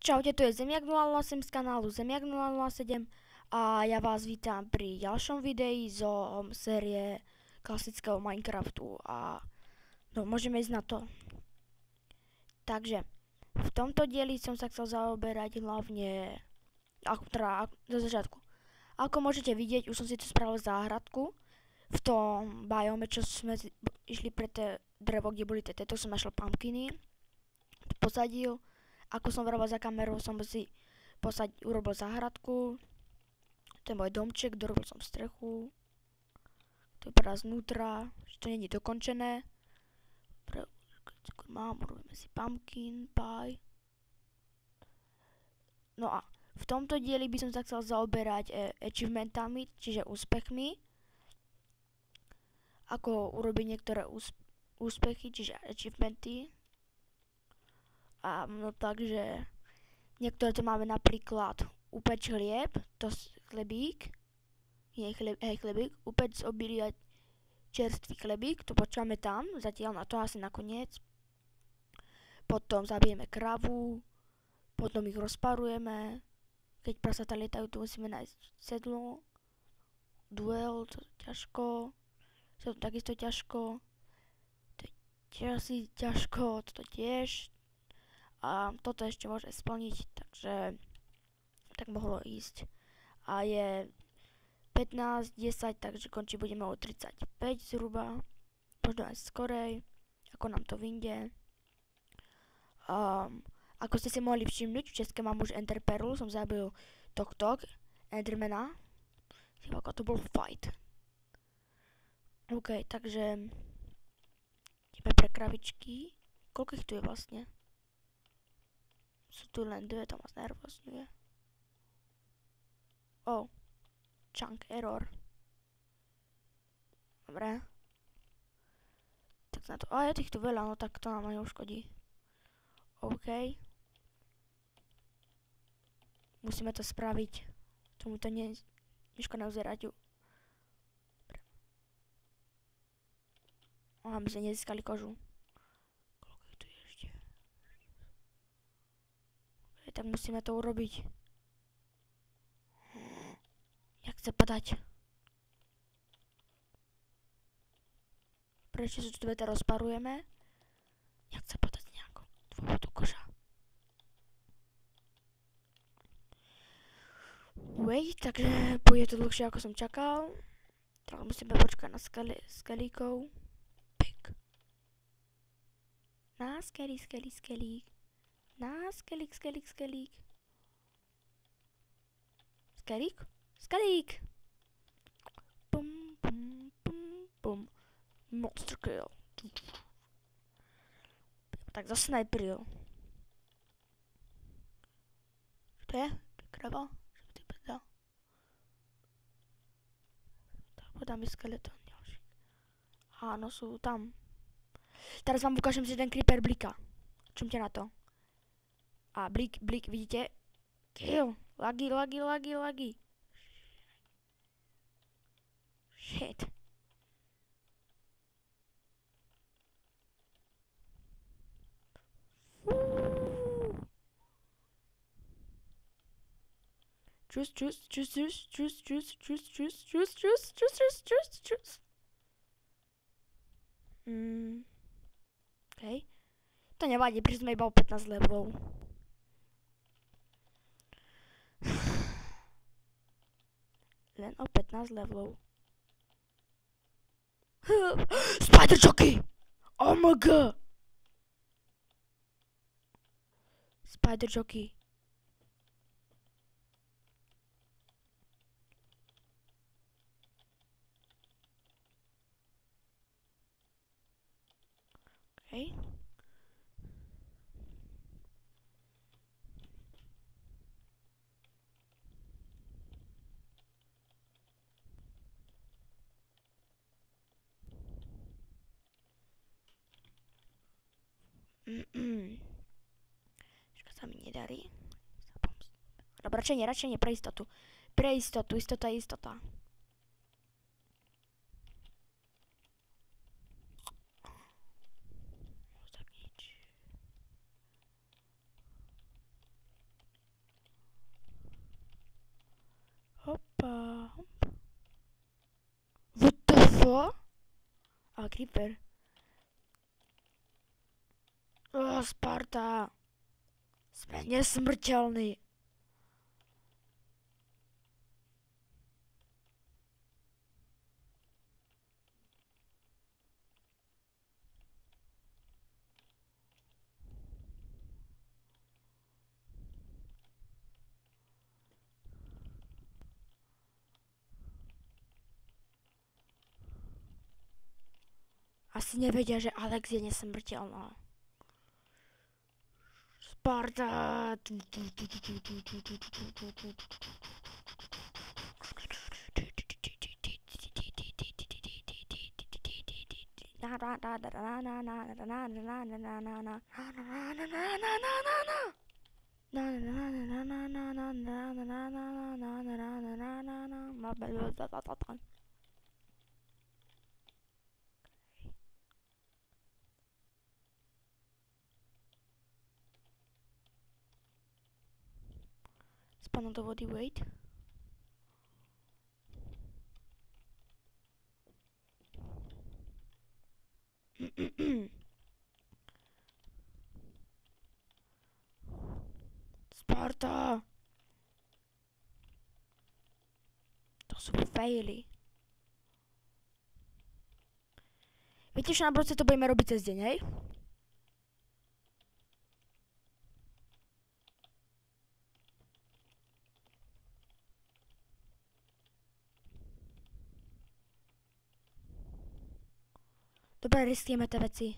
Čaute, tu je Zemiak 008 z kanálu Zemiak 007 a ja vás vítam pri ďalšom videi zo série klasického Minecraftu a no, môžeme ísť na to. Takže, v tomto dieli som sa chcel zaoberať hlavne, zo začiatku. Ako môžete vidieť, už som si tu spravil záhradku v tom biome, čo sme išli pre tie drevo, kde boli tie, to som našiel pumpkiny, posadil. Ako som robil za kamerou, som si urobil záhradku. To je môj domček, dorobil som strechu. To vypadá znútra, že to nie je dokončené. Urobíme si pumpkin pie. No a v tomto dieli by som sa chcel zaoberať achievementami, čiže úspechmi. Ako urobiť niektoré úspechy, čiže achievementy. A no takže niektoré to máme napríklad upeč chlieb, to chlebík, chlebík, upeč z obilia čerstvý chlebík, to počkáme tam, zatiaľ na to asi nakoniec. Potom zabijeme kravu, potom ich rozparujeme, keď prasatá lietajú, tu musíme nájsť sedlo, duel, to je ťažko, to takisto ťažko, to je tiež asi ťažko, toto tiež. A toto ešte môže splniť, takže tak mohlo ísť. A je 15:10, takže končí budeme o 35 zhruba, možno aj skorej, ako nám to vyjde. Ako ste si mohli všimnúť, v české mám už Ender Pearl, som zabil Tok Endermana. Ako to bol fight. OK, takže ideme pre kravičky. Koľko ich tu je vlastne? Sú tu len dve, to ma znervozňuje. Chunk error. Dobre. Tak na to, je tých tu veľa, no tak to nám neuškodí. OK. Musíme to spraviť. Tomuto neško neuzerať. Aby sme nezískali kožu. Tak musíme to urobiť. Jak chce padať. Prečo sa tu veta rozparujeme? Jak chce padať nejakú dôvodu koža. Wait, takže bude to dlhšie ako som čakal. Tak musíme počkať na skelíkov. Pik. Na skelík. Na skelík. Skelík! Bum. Monster kill. Tak zasniperil. Čo to je? Krava? Čo ty prdá? Tak podám mi skeleton ďalší. Áno, sú tam. Teraz vám ukážem, že ten creeper blika. Čumte na to. A blik, vidíte? Kill. Lagi. Shit. Juice. OK. To nevadí, protože sme iba o 15 levelov. Len o 15 levelov. Spider jockey! Oh my god! Spider jockey. Okay. Čo sa mi nedarí? Dobre, radšej nie, pre istotu. Istota je istota. Tak nič. Aha, creeper. Sparta. Sme nesmrteľní. Asi nevedia, že Alex je nesmrteľná. Sparta! Spadnú do vody, wait. Sparta! To sú faily. Viete, že na budúce to budeme robiť cez deň, hej? Dobre, riskujeme tie veci.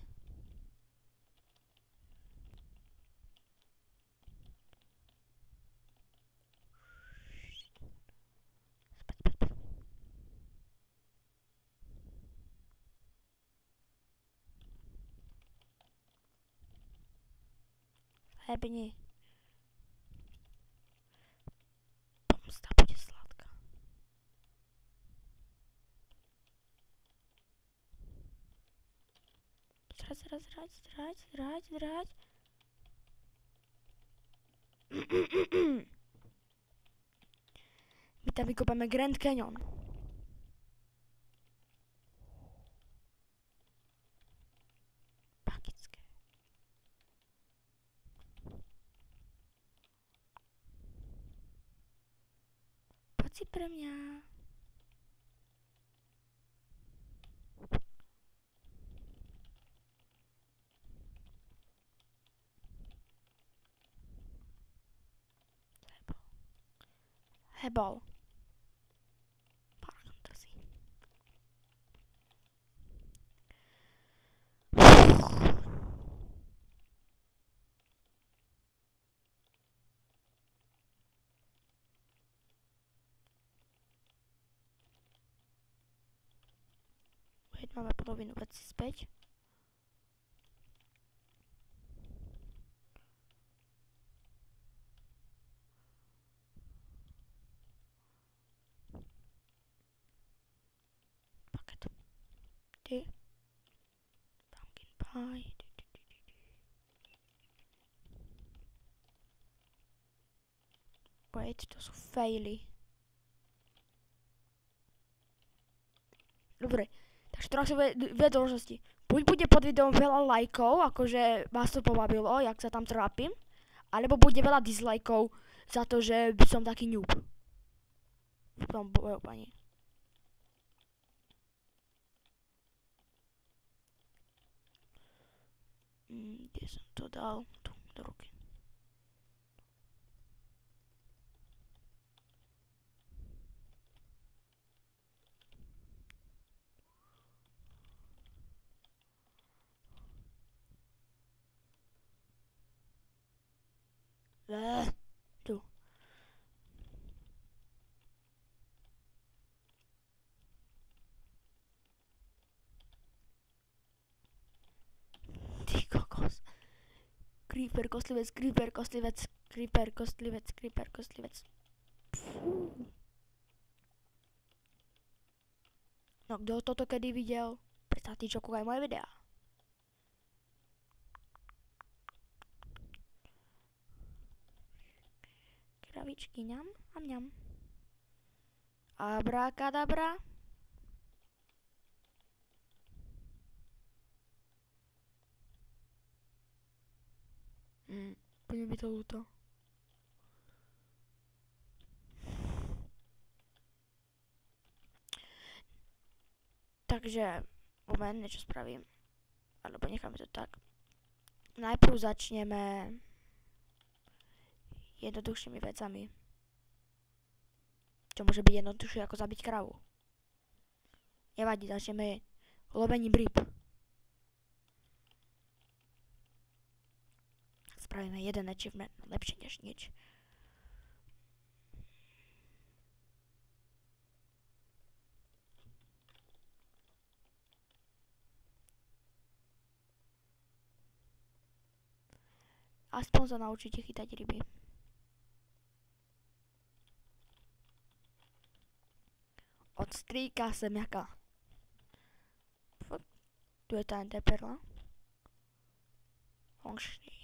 Hebni. Pomsta bude sladká. Zrať. My tam vykopáme Grand Canyon. Pakické. Poď si pre mňa. Hebol. Pardon, drzí. Wait, máme polovinu veci späť. Pumpkin pie. Wait, to sú faily. Dobre, takže teraz sú dve dôležitosti. Buď bude pod videom veľa lajkov, akože vás to pobavilo, jak sa tam trápim, alebo bude veľa dislajkov za to, že som taký noob. V tom bojovaní. Kde som to dal? Tu, do ruky. Tu. Ty kokos. Creeper, kostlivec. Fú. No kto toto kedy videl? Predstav tí, čo kúkajú moje videá. Kravičky, ňam a mňam. Abrakadabra. Úplne mi to ľúto. Takže moment, niečo spravím. Alebo necháme to tak. Najprv začneme jednoduchšími vecami. Čo môže byť jednoduchšie ako zabiť kravu. Nevadí, začneme lovením rýb. Spravíme jeden achievement, lepšie než nič. Aspoň sa naučíte chytať ryby. Od strýka semiaka. Tu je tá perla. Funkčný.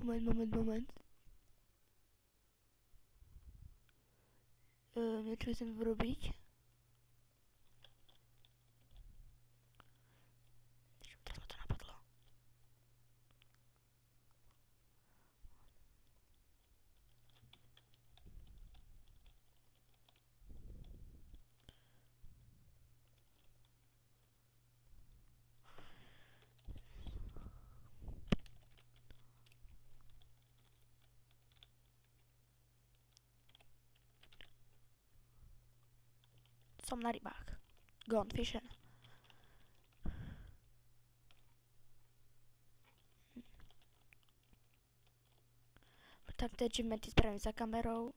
Moment. Niečo chcem urobiť. Teraz ma to napadlo. Som na rybách. Gone fishing. Tak tie achievementy spravím za kamerou.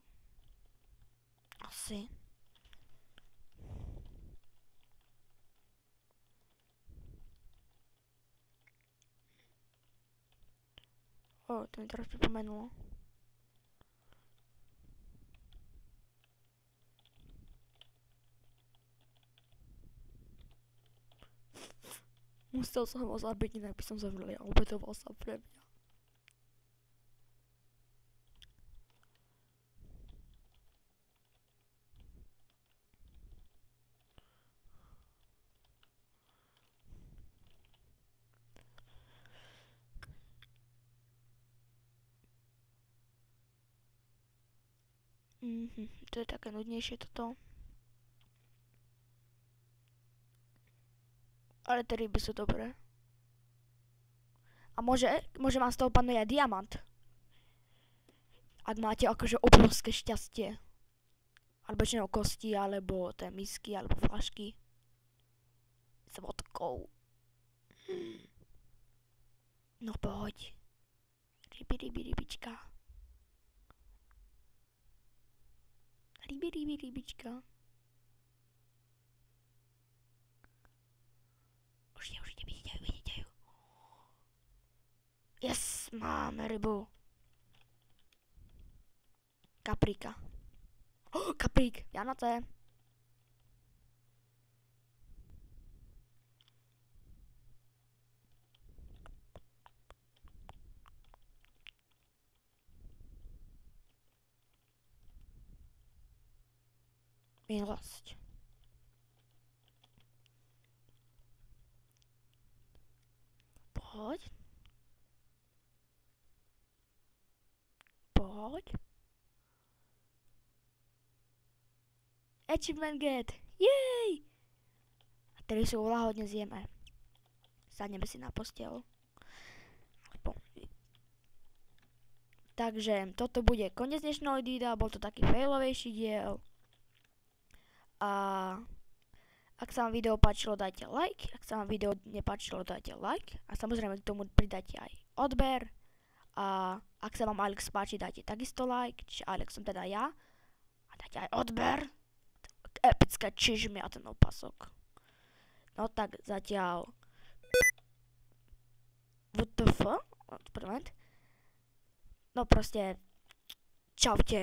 Asi. To mi teraz pripomenulo. Musel som ho zabiť, inak by som zomrel, ja obetoval sa pre mňa. To je také nudnejšie toto. Ale tie ryby sú dobré. A môže vám z toho padnúť aj diamant. Ak máte akože obrovské šťastie. Alebo väčšinou kosti, alebo tie misky, alebo flašky. S vodkou. No poď. Rybička. Rybička. Už vidíte ju. Yes, máme rybu. Kapríka. Kaprík, Vianoce. Milosť. Poď. Achievement get. Jej! A tedy sú lahodne zjeme. Sadneme si na posteľ. Takže toto bude koniec dnešného videa. Bol to taký failovejší diel. A ak sa vám video páčilo, dajte like. Ak sa vám video nepáčilo, dajte like. A samozrejme k tomu pridáte aj odber. A ak sa vám Alex páči, dajte takisto like. Čiže Alex som teda ja. A dajte aj odber. Epická čižmy a ten opasok. No tak zatiaľ. WTF? No proste. Čaute.